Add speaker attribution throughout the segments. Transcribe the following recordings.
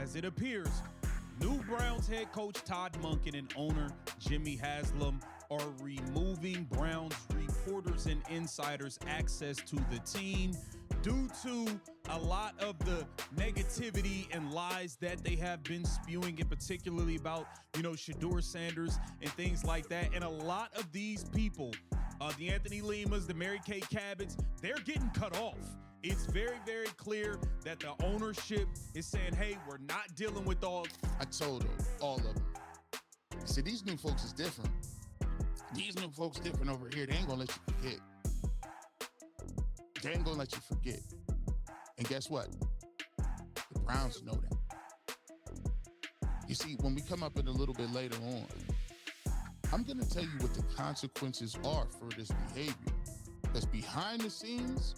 Speaker 1: As it appears, new Browns head coach Todd Monken and owner Jimmy Haslam are removing Browns reporters and insiders access to the team due to a lot of the negativity and lies that they have been spewing, and particularly about, Shedeur Sanders and things like that. And a lot of these people, the Anthony Limas, the Mary Kay Cabots, they're getting cut off. It's very, very clear that the ownership is saying, hey, we're not dealing with all.
Speaker 2: I told them, all of them. I said, these new folks is different. These new folks different over here. They ain't gonna let you forget. They ain't gonna let you forget. And guess what? The Browns know that. You see, when we come up in a little bit later on, I'm gonna tell you what the consequences are for this behavior. That's behind the scenes.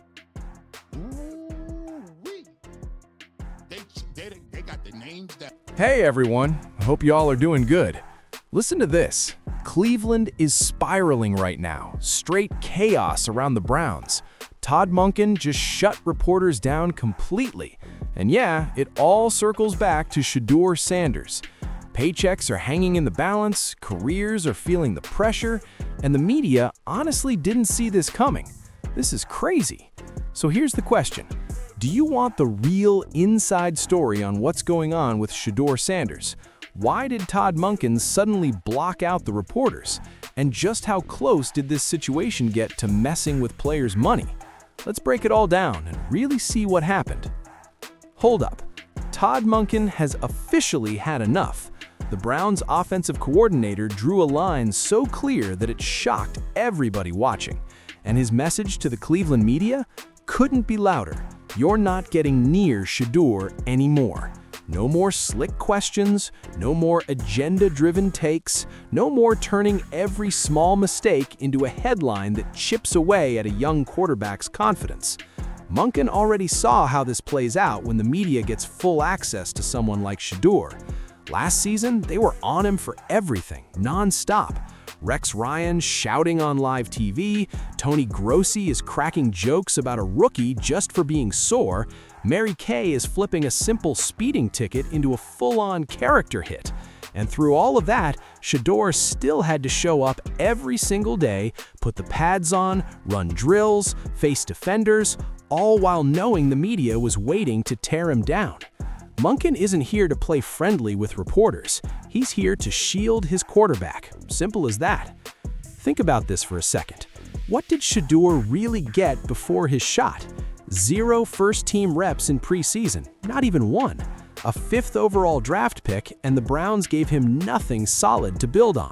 Speaker 2: Ooh-wee. They got the names that.
Speaker 3: Hey everyone, hope you all are doing good. Listen to this. Cleveland is spiraling right now. Straight chaos around the Browns. Todd Monken just shut reporters down completely. And yeah, it all circles back to Shedeur Sanders. Paychecks are hanging in the balance, careers are feeling the pressure, and the media honestly didn't see this coming. This is crazy. So here's the question. Do you want the real inside story on what's going on with Shedeur Sanders? Why did Todd Monken suddenly block out the reporters? And just how close did this situation get to messing with players' money? Let's break it all down and really see what happened. Hold up. Todd Monken has officially had enough. The Browns' offensive coordinator drew a line so clear that it shocked everybody watching. And his message to the Cleveland media couldn't be louder. You're not getting near Shedeur anymore. No more slick questions, no more agenda-driven takes, no more turning every small mistake into a headline that chips away at a young quarterback's confidence. Monken already saw how this plays out when the media gets full access to someone like Shedeur. Last season, they were on him for everything, non-stop. Rex Ryan shouting on live TV, Tony Grossi is cracking jokes about a rookie just for being sore, Mary Kay is flipping a simple speeding ticket into a full-on character hit. And through all of that, Shedeur still had to show up every single day, put the pads on, run drills, face defenders, all while knowing the media was waiting to tear him down. Monken isn't here to play friendly with reporters. He's here to shield his quarterback. Simple as that. Think about this for a second. What did Shedeur really get before his shot? 0 first-team reps in preseason, not even one. A 5th overall draft pick, and the Browns gave him nothing solid to build on.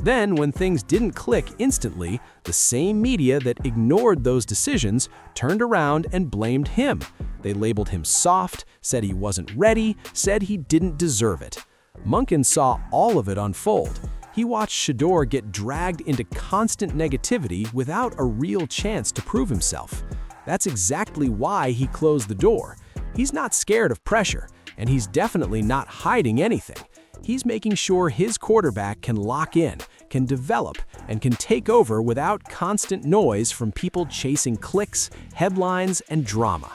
Speaker 3: Then, when things didn't click instantly, the same media that ignored those decisions turned around and blamed him. They labeled him soft, said he wasn't ready, said he didn't deserve it. Monken saw all of it unfold. He watched Shedeur get dragged into constant negativity without a real chance to prove himself. That's exactly why he closed the door. He's not scared of pressure, and he's definitely not hiding anything. He's making sure his quarterback can lock in, can develop, and can take over without constant noise from people chasing clicks, headlines, and drama.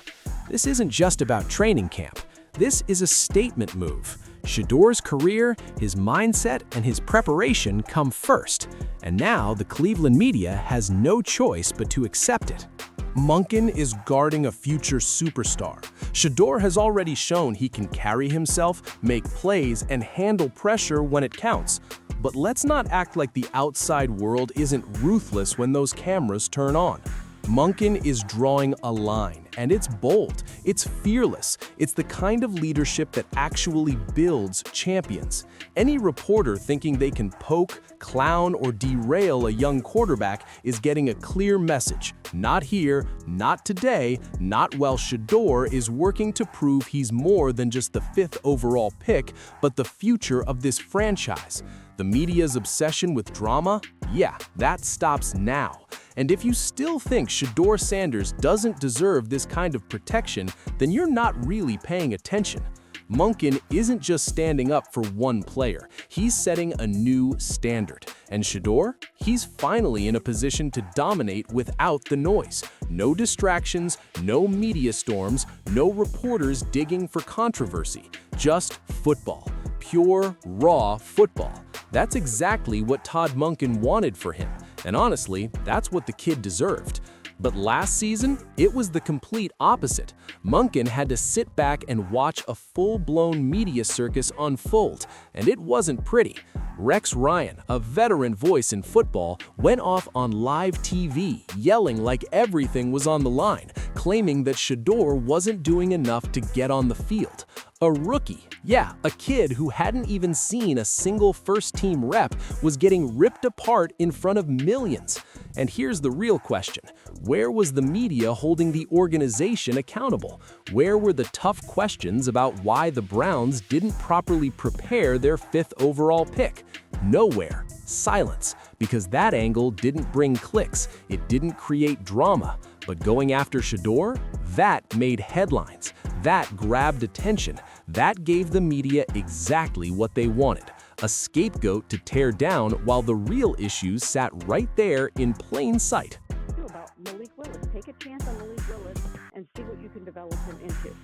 Speaker 3: This isn't just about training camp. This is a statement move. Shedeur's career, his mindset, and his preparation come first. And now the Cleveland media has no choice but to accept it.
Speaker 4: Monken is guarding a future superstar. Shedeur has already shown he can carry himself, make plays, and handle pressure when it counts. But let's not act like the outside world isn't ruthless when those cameras turn on. Monken is drawing a line, and it's bold, it's fearless, it's the kind of leadership that actually builds champions. Any reporter thinking they can poke, clown, or derail a young quarterback is getting a clear message. Not here, not today, not while Shedeur is working to prove he's more than just the 5th overall pick, but the future of this franchise. The media's obsession with drama? Yeah, that stops now. And if you still think Shedeur Sanders doesn't deserve this kind of protection, then you're not really paying attention. Monken isn't just standing up for one player, he's setting a new standard. And Shedeur? He's finally in a position to dominate without the noise. No distractions, no media storms, no reporters digging for controversy. Just football. Pure, raw football. That's exactly what Todd Monken wanted for him. And honestly, that's what the kid deserved. But last season, it was the complete opposite. Monken had to sit back and watch a full-blown media circus unfold, and it wasn't pretty. Rex Ryan, a veteran voice in football, went off on live TV, yelling like everything was on the line, claiming that Shedeur wasn't doing enough to get on the field. A rookie, yeah, a kid who hadn't even seen a single first-team rep, was getting ripped apart in front of millions. And here's the real question. Where was the media holding the organization accountable? Where were the tough questions about why the Browns didn't properly prepare their 5th overall pick? Nowhere. Silence. Because that angle didn't bring clicks. It didn't create drama. But going after Shedeur, that made headlines. That grabbed attention. That gave the media exactly what they wanted. A scapegoat to tear down while the real issues sat right there in plain sight.
Speaker 5: About Malik Willis. Take a chance on Malik Willis and see what you can develop him into.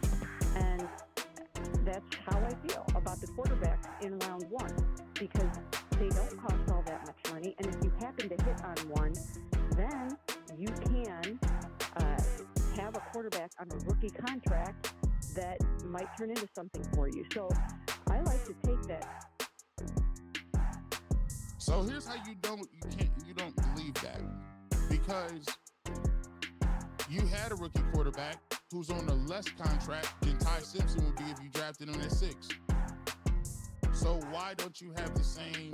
Speaker 5: And that's how I feel about the quarterbacks in round 1, because they don't cost all that much money. And if you happen to hit on one, then you can have a quarterback on a rookie contract that might turn into something for you. So I like to take that.
Speaker 2: So here's how you don't believe that, because you had a rookie quarterback who's on a less contract than Ty Simpson would be if you drafted him at 6. So why don't you have the same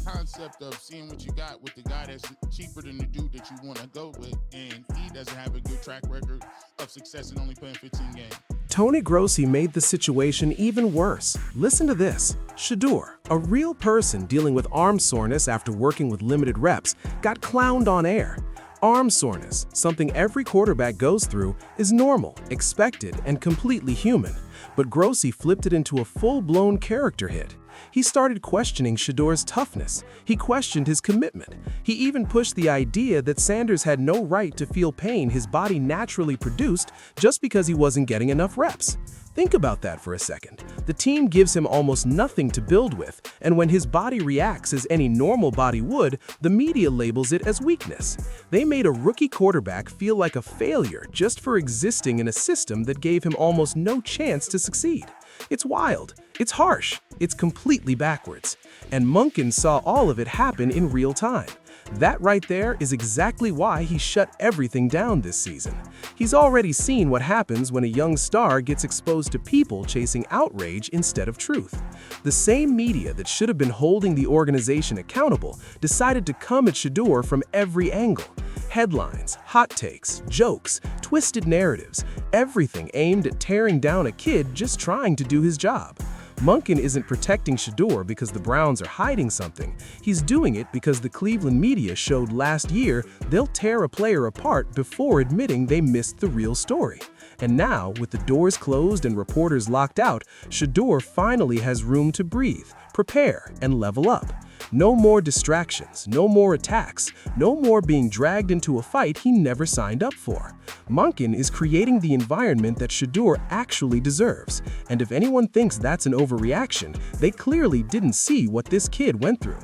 Speaker 2: concept of seeing what you got with the guy that's cheaper than the dude that you want to go with, and he doesn't have a good track record of success and only playing 15 games?
Speaker 4: Tony Grossi made the situation even worse. Listen to this. Shedeur, a real person dealing with arm soreness after working with limited reps, got clowned on air. Arm soreness, something every quarterback goes through, is normal, expected, and completely human. But Grossi flipped it into a full-blown character hit. He started questioning Shedeur's toughness. He questioned his commitment. He even pushed the idea that Sanders had no right to feel pain his body naturally produced just because he wasn't getting enough reps. Think about that for a second. The team gives him almost nothing to build with, and when his body reacts as any normal body would, the media labels it as weakness. They made a rookie quarterback feel like a failure just for existing in a system that gave him almost no chance to succeed. It's wild. It's harsh. It's completely backwards. And Monken saw all of it happen in real time. That right there is exactly why he shut everything down this season. He's already seen what happens when a young star gets exposed to people chasing outrage instead of truth. The same media that should have been holding the organization accountable decided to come at Shedeur from every angle. Headlines, hot takes, jokes, twisted narratives, everything aimed at tearing down a kid just trying to do his job. Monken isn't protecting Shedeur because the Browns are hiding something. He's doing it because the Cleveland media showed last year they'll tear a player apart before admitting they missed the real story. And now, with the doors closed and reporters locked out, Shedeur finally has room to breathe, prepare, and level up. No more distractions, no more attacks, no more being dragged into a fight he never signed up for. Monken is creating the environment that Shedeur actually deserves, and if anyone thinks that's an overreaction, they clearly didn't see what this kid went through.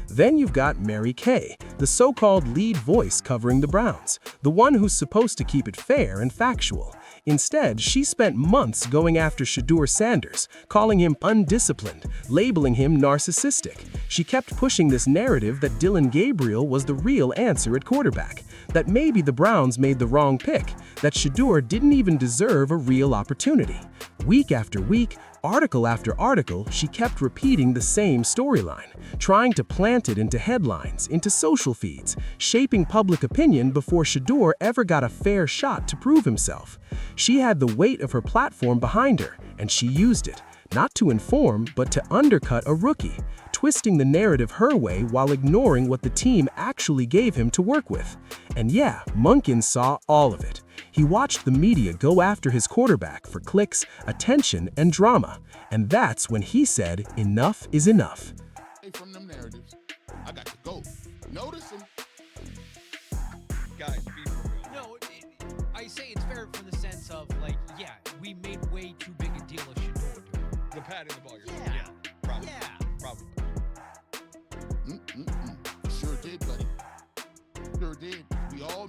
Speaker 4: Then you've got Mary Kay, the so-called lead voice covering the Browns, the one who's supposed to keep it fair and factual. Instead, she spent months going after Shedeur Sanders, calling him undisciplined, labeling him narcissistic. She kept pushing this narrative that Dillon Gabriel was the real answer at quarterback, that maybe the Browns made the wrong pick, that Shedeur didn't even deserve a real opportunity. Week after week, article after article, she kept repeating the same storyline, trying to plant it into headlines, into social feeds, shaping public opinion before Shedeur ever got a fair shot to prove himself. She had the weight of her platform behind her, and she used it, not to inform, but to undercut a rookie, twisting the narrative her way while ignoring what the team actually gave him to work with. And yeah, Monken saw all of it. He watched the media go after his quarterback for clicks, attention, and drama. And that's when he said, enough is enough.
Speaker 2: From them narratives, I got to go. Notice them.
Speaker 6: Guys, be for real.
Speaker 7: No, I say it's fair from the sense of, like, yeah, we made way too big a deal of Shedeur doing it.
Speaker 6: The patting the ball.
Speaker 7: Yeah.
Speaker 6: Probably.
Speaker 7: Yeah.
Speaker 6: Probably.
Speaker 2: Sure did, buddy. Sure did. We all.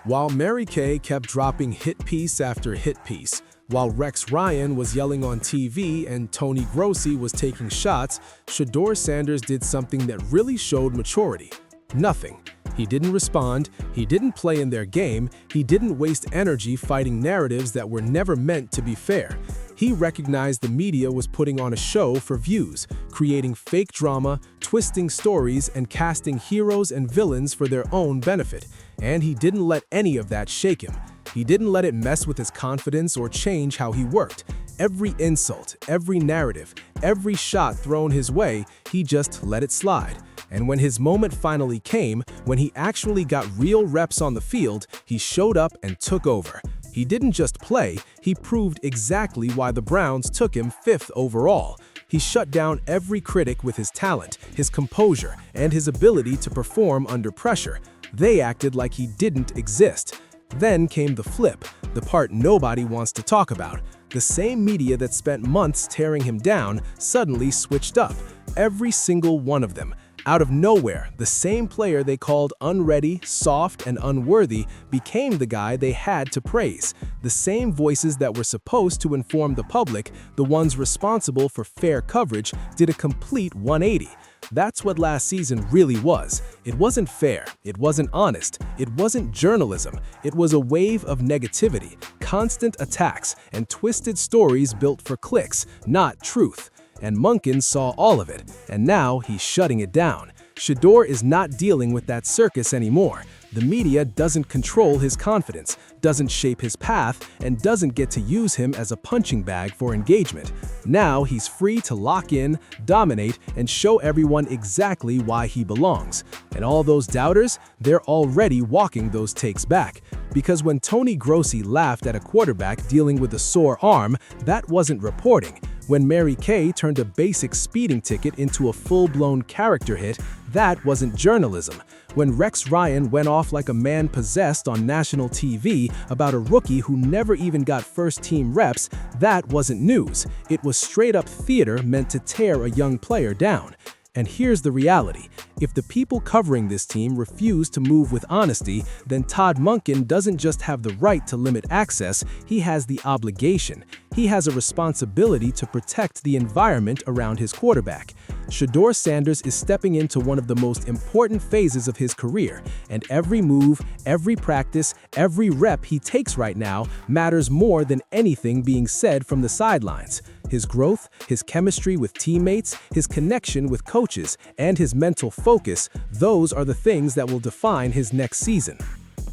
Speaker 3: While Mary Kay kept dropping hit piece after hit piece, while Rex Ryan was yelling on TV and Tony Grossi was taking shots, Shedeur Sanders did something that really showed maturity. Nothing. He didn't respond, he didn't play in their game, he didn't waste energy fighting narratives that were never meant to be fair. He recognized the media was putting on a show for views, creating fake drama, twisting stories, and casting heroes and villains for their own benefit. And he didn't let any of that shake him. He didn't let it mess with his confidence or change how he worked. Every insult, every narrative, every shot thrown his way, he just let it slide. And when his moment finally came, when he actually got real reps on the field, he showed up and took over. He didn't just play, he proved exactly why the Browns took him 5th overall. He shut down every critic with his talent, his composure, and his ability to perform under pressure. They acted like he didn't exist. Then came the flip, the part nobody wants to talk about. The same media that spent months tearing him down suddenly switched up. Every single one of them. Out of nowhere, the same player they called unready, soft, and unworthy became the guy they had to praise. The same voices that were supposed to inform the public, the ones responsible for fair coverage, did a complete 180. That's what last season really was. It wasn't fair, it wasn't honest, it wasn't journalism. It was a wave of negativity, constant attacks, and twisted stories built for clicks, not truth. And Monken saw all of it, and now he's shutting it down. Shedeur is not dealing with that circus anymore. The media doesn't control his confidence, doesn't shape his path, and doesn't get to use him as a punching bag for engagement. Now he's free to lock in, dominate, and show everyone exactly why he belongs. And all those doubters, they're already walking those takes back. Because when Tony Grossi laughed at a quarterback dealing with a sore arm, that wasn't reporting. When Mary Kay turned a basic speeding ticket into a full-blown character hit, that wasn't journalism. When Rex Ryan went off like a man possessed on national TV about a rookie who never even got first-team reps, that wasn't news. It was straight-up theater meant to tear a young player down. And here's the reality. If the people covering this team refuse to move with honesty, then Todd Monken doesn't just have the right to limit access, he has the obligation. He has a responsibility to protect the environment around his quarterback. Shedeur Sanders is stepping into one of the most important phases of his career, and every move, every practice, every rep he takes right now matters more than anything being said from the sidelines. His growth, his chemistry with teammates, his connection with coaches, and his mental focus, those are the things that will define his next season.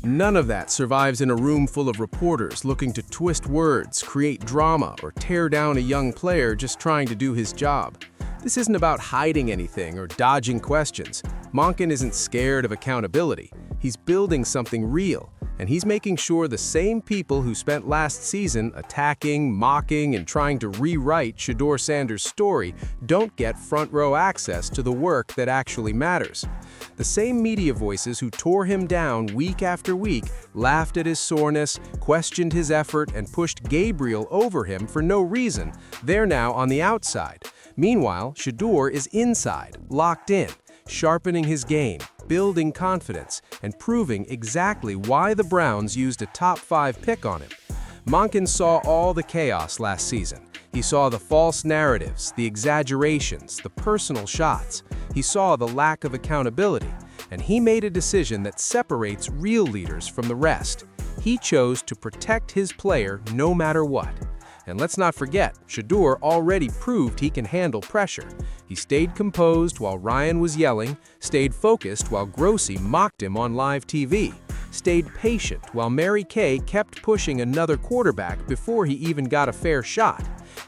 Speaker 4: None of that survives in a room full of reporters looking to twist words, create drama, or tear down a young player just trying to do his job. This isn't about hiding anything or dodging questions. Monken isn't scared of accountability. He's building something real, and he's making sure the same people who spent last season attacking, mocking, and trying to rewrite Shedeur Sanders' story don't get front-row access to the work that actually matters. The same media voices who tore him down week after week, laughed at his soreness, questioned his effort, and pushed Gabriel over him for no reason, they're now on the outside. Meanwhile, Shedeur is inside, locked in, sharpening his game, building confidence, and proving exactly why the Browns used a top 5 pick on him. Monken saw all the chaos last season. He saw the false narratives, the exaggerations, the personal shots. He saw the lack of accountability, and he made a decision that separates real leaders from the rest. He chose to protect his player no matter what. And let's not forget, Shedeur already proved he can handle pressure. He stayed composed while Ryan was yelling, stayed focused while Grossi mocked him on live TV. stayed patient while Mary Kay kept pushing another quarterback before he even got a fair shot.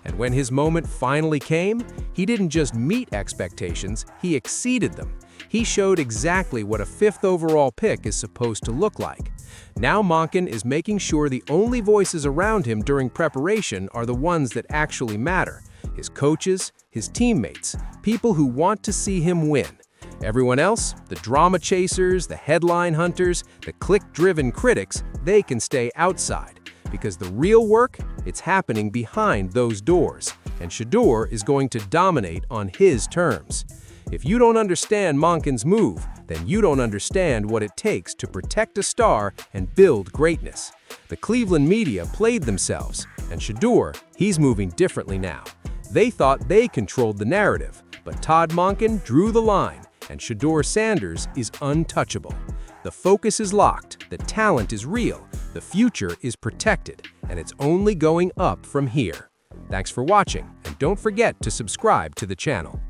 Speaker 4: And when his moment finally came, he didn't just meet expectations, he exceeded them. He showed exactly what a 5th overall pick is supposed to look like. Now Monken is making sure the only voices around him during preparation are the ones that actually matter: his coaches, his teammates, people who want to see him win. Everyone else, the drama chasers, the headline hunters, the click-driven critics, they can stay outside. Because the real work, it's happening behind those doors, and Shedeur is going to dominate on his terms. If you don't understand Monken's move, then you don't understand what it takes to protect a star and build greatness. The Cleveland media played themselves, and Shedeur, he's moving differently now. They thought they controlled the narrative, but Todd Monken drew the line, and Shedeur Sanders is untouchable. The focus is locked, the talent is real, the future is protected, and it's only going up from here. Thanks for watching, and don't forget to subscribe to the channel.